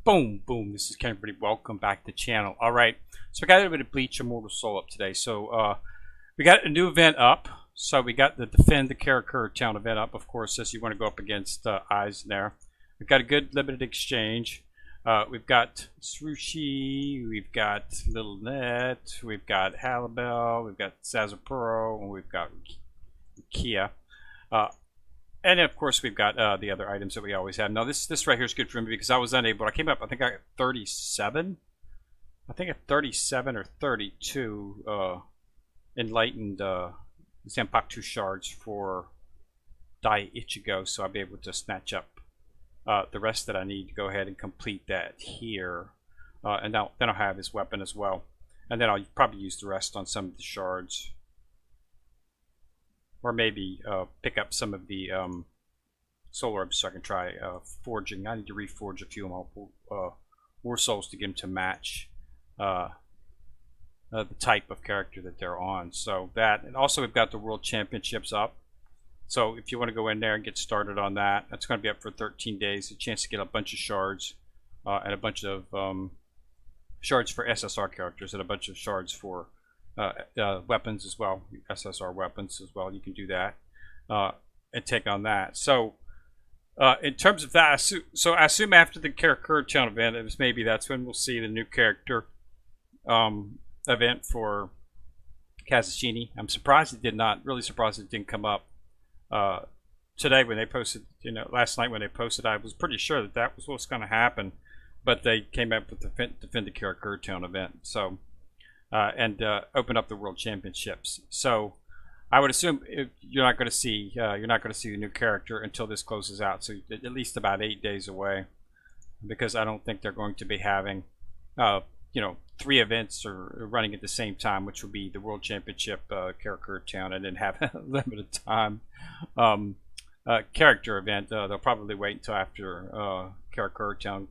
Boom, boom. This is Ken, everybody. Welcome back to the channel. All right, so we got a little bit of Bleach Immortal Soul up today. So we got a new event up. So we got the Defend the Karakura Town event up, of course, as you want to go up against Eyes there. We've got a good limited exchange. We've got Srushi, we've got Little Net, we've got Halibel, we've got Sazapuro, and we've got Kia. And then, of course, we've got the other items that we always have. Now, this right here is good for me because I was unable. I came up, I think I got 37. I think at 37 or 32 enlightened Zanpakuto shards for Dai Ichigo, so I'll be able to snatch up the rest that I need to go ahead and complete that here. And then I'll have his weapon as well. And then I'll probably use the rest on some of the shards. Or maybe pick up some of the soul orbs so I can try forging. I need to reforge a few of my war souls to get them to match the type of character that they're on. So that, and also we've got the World Championships up. So if you want to go in there and get started on that, that's going to be up for 13 days. A chance to get a bunch of shards and a bunch of shards for SSR characters and a bunch of shards for weapons as well, SSR weapons as well. You can do that and take on that. So in terms of that, so I assume after the Karakura Town event, maybe that's when we'll see the new character event for Kazeshini. I'm surprised it did not. Really surprised it didn't come up today when they posted. Last night when they posted, I was pretty sure that that was what's going to happen, but they came up with the Defend the Karakura Town event. So. And open up the World Championships. So I would assume you're not going to see the new character until this closes out. So at least about 8 days away, because I don't think they're going to be having 3 events or running at the same time, which will be the World Championship, Karakura Town, and then have a limited time character event. They'll probably wait until after Karakura Town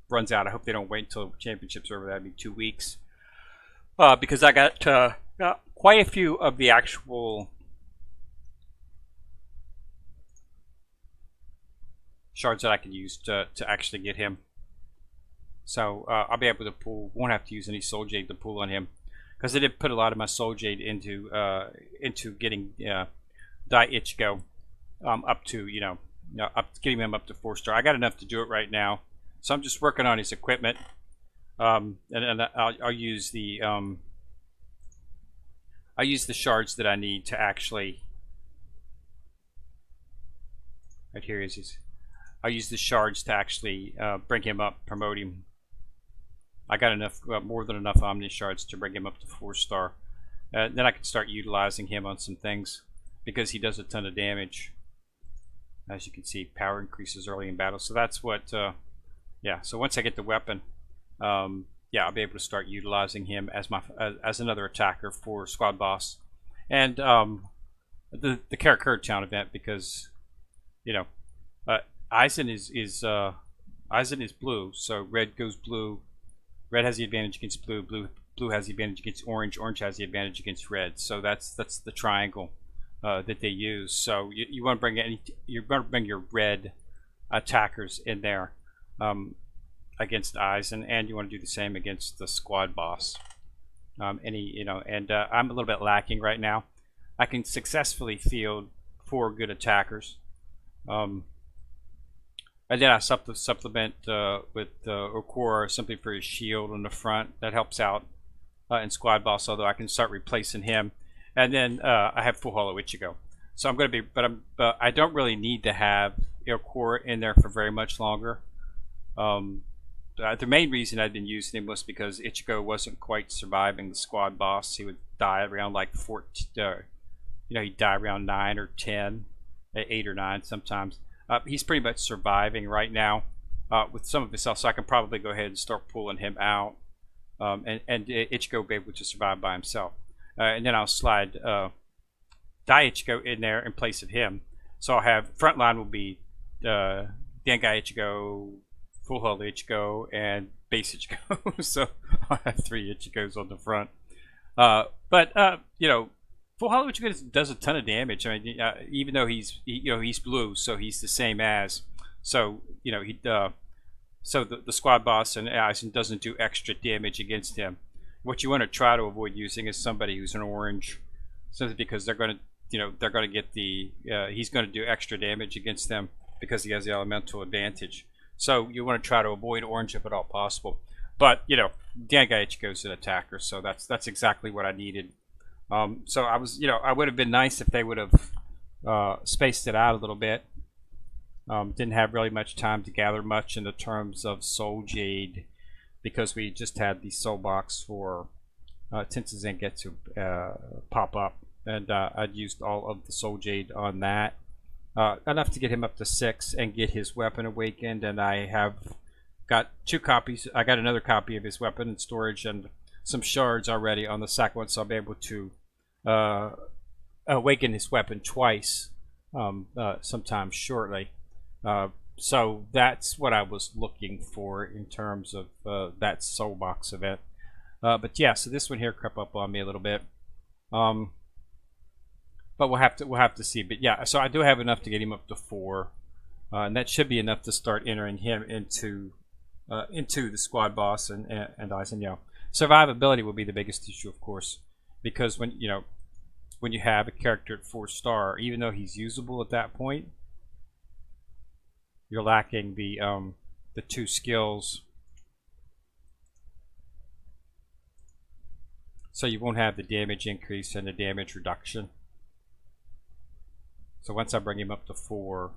runs out. I hope they don't wait until championships are over. That'd be 2 weeks. Because I got quite a few of the actual shards that I can use to actually get him. So I'll be able to pull. Won't have to use any Soul Jade to pull on him, because I did put a lot of my Soul Jade into getting Dai Ichigo up to getting him up to 4-star. I got enough to do it right now, so I'm just working on his equipment. And I'll use the shards that I need to actually. Right here is his. I'll use the shards to actually bring him up, promote him. I got enough, more than enough Omni shards to bring him up to 4-star. Then I can start utilizing him on some things because he does a ton of damage. As you can see, power increases early in battle. So that's what. Yeah. So once I get the weapon. Yeah, I'll be able to start utilizing him as as another attacker for Squad Boss, and the Karakura Town event, because Aizen is blue, so red goes blue. Red has the advantage against blue. Blue has the advantage against orange. Orange has the advantage against red. So that's the triangle that they use. So you want to bring your red attackers in there. Against Aizen, and you want to do the same against the Squad Boss. I'm a little bit lacking right now. I can successfully field 4 good attackers, and then I supplement with Okura simply for his shield on the front. That helps out in Squad Boss, although I can start replacing him. And then I have full Hollow Ichigo. So I'm going to be, but I don't really need to have Okura in there for very much longer. The main reason I'd been using him was because Ichigo wasn't quite surviving the Squad Boss. He would die around like 14, he'd die around 9 or 10, 8 or 9 sometimes. He's pretty much surviving right now with some of his stuff, so I can probably go ahead and start pulling him out, and Ichigo will be able to survive by himself. And then I'll slide Dai Ichigo in there in place of him. So I'll have, front line will be Dengai Ichigo, Full Hull Ichigo, and Base Ichigo. So I have 3 Ichigos on the front. Full Hull Ichigo does a ton of damage. I mean, even though he's blue, so he's the same as. So so the squad boss and Aizen doesn't do extra damage against him. What you want to try to avoid using is somebody who's an orange, simply because they're going to, they're going to get the, he's going to do extra damage against them because he has the elemental advantage. So you want to try to avoid orange if at all possible. But Danga Ichigo is an attacker, so that's exactly what I needed. So I was, I would have been nice if they would have spaced it out a little bit. Didn't have really much time to gather much in the terms of Soul Jade, because we just had the soul box for Tensei get to pop up, and I'd used all of the Soul Jade on that, enough to get him up to 6 and get his weapon awakened. And I have got 2 copies. I got another copy of his weapon in storage and some shards already on the second one, so I'll be able to awaken his weapon twice sometime shortly. So that's what I was looking for in terms of that soul box event. But yeah, so this one here crept up on me a little bit. But we'll have to see. But yeah, so I do have enough to get him up to 4, and that should be enough to start entering him into the squad boss and Aizen. Survivability will be the biggest issue, of course, because when you have a character at 4-star, even though he's usable at that point, you're lacking the 2 skills, so you won't have the damage increase and the damage reduction. So once I bring him up to 4,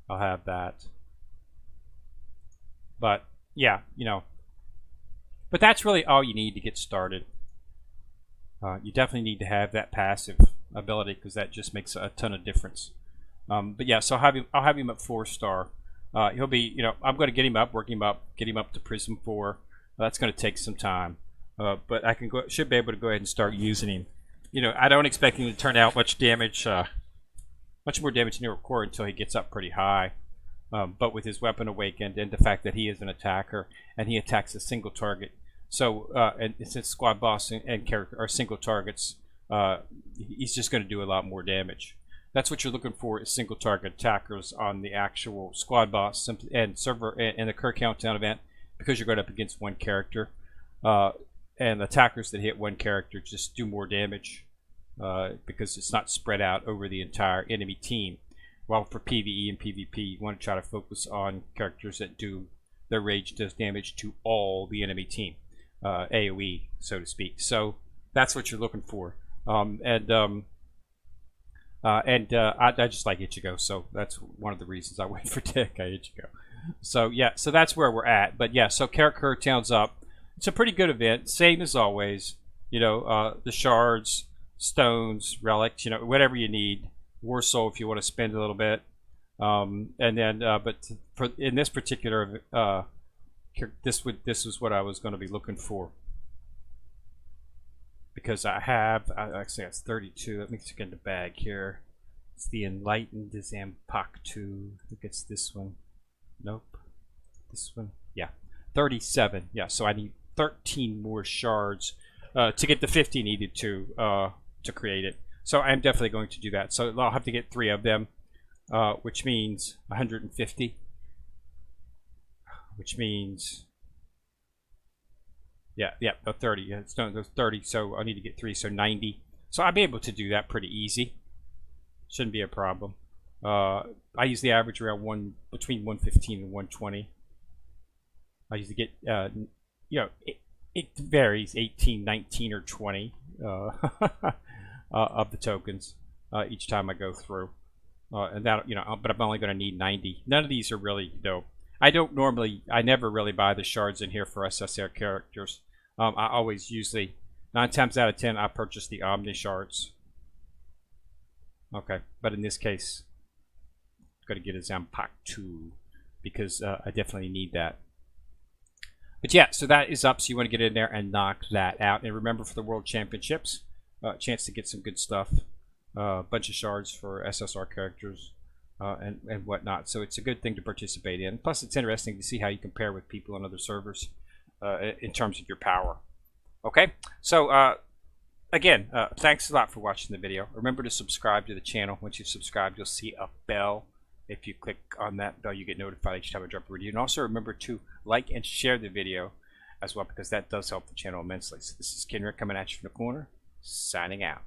I'll have that. But yeah, but that's really all you need to get started. You definitely need to have that passive ability, because that just makes a ton of difference. But yeah, so I'll have him at 4-star. He'll be, I'm going to get him up, work him up, get him up to Prism 4. That's going to take some time, but I should be able to go ahead and start using him. I don't expect him to turn out much damage, much more damage in your core until he gets up pretty high. But with his weapon awakened and the fact that he is an attacker and he attacks a single target, so and since squad boss and character are single targets, he's just going to do a lot more damage. That's what you're looking for, is single target attackers on the actual squad boss and server and the Kerr countdown event, because you're going up against one character, and attackers that hit one character just do more damage because it's not spread out over the entire enemy team. While for PvE and PvP, you want to try to focus on characters that do their rage does damage to all the enemy team, AOE, so to speak. So that's what you're looking for. I just like Ichigo, so that's one of the reasons I went for Danga Ichigo. So yeah, so that's where we're at. But yeah, so Karakura Town's up. It's a pretty good event, same as always. The shards, stones, relics, whatever you need. War Soul if you want to spend a little bit, and then but in this particular this was what I was going to be looking for, because actually that's 32. Let me get in the bag here. It's the Enlightened Zanpakuto. I think it's this one. Nope, this one. Yeah, 37. Yeah, so I need 13 more shards to get the 50 needed to create it. So I'm definitely going to do that. So I'll have to get 3 of them, which means 150. Which means, yeah, 30. Yeah, there's 30. So I need to get 3, so 90. So I'll be able to do that pretty easy. Shouldn't be a problem. I usually average around between 115 and 120. I usually get, it varies, 18, 19, or 20. Of the tokens each time I go through, and that but I'm only going to need 90. None of these are really I never really buy the shards in here for SSR characters. I always usually 9 times out of 10 I purchase the Omni shards. Okay, but in this case, I'm going to get a Zanpakuto because I definitely need that. But yeah, so that is up. So you want to get in there and knock that out. And remember, for the World Championships, chance to get some good stuff, a bunch of shards for SSR characters and whatnot. So it's a good thing to participate in. Plus, it's interesting to see how you compare with people on other servers in terms of your power. Okay, so again, thanks a lot for watching the video. Remember to subscribe to the channel. Once you've subscribed, you'll see a bell If you click on that bell, you get notified each time I drop a video. And also remember to like and share the video as well, because that does help the channel immensely. So this is Kenrick coming at you from the corner, signing out.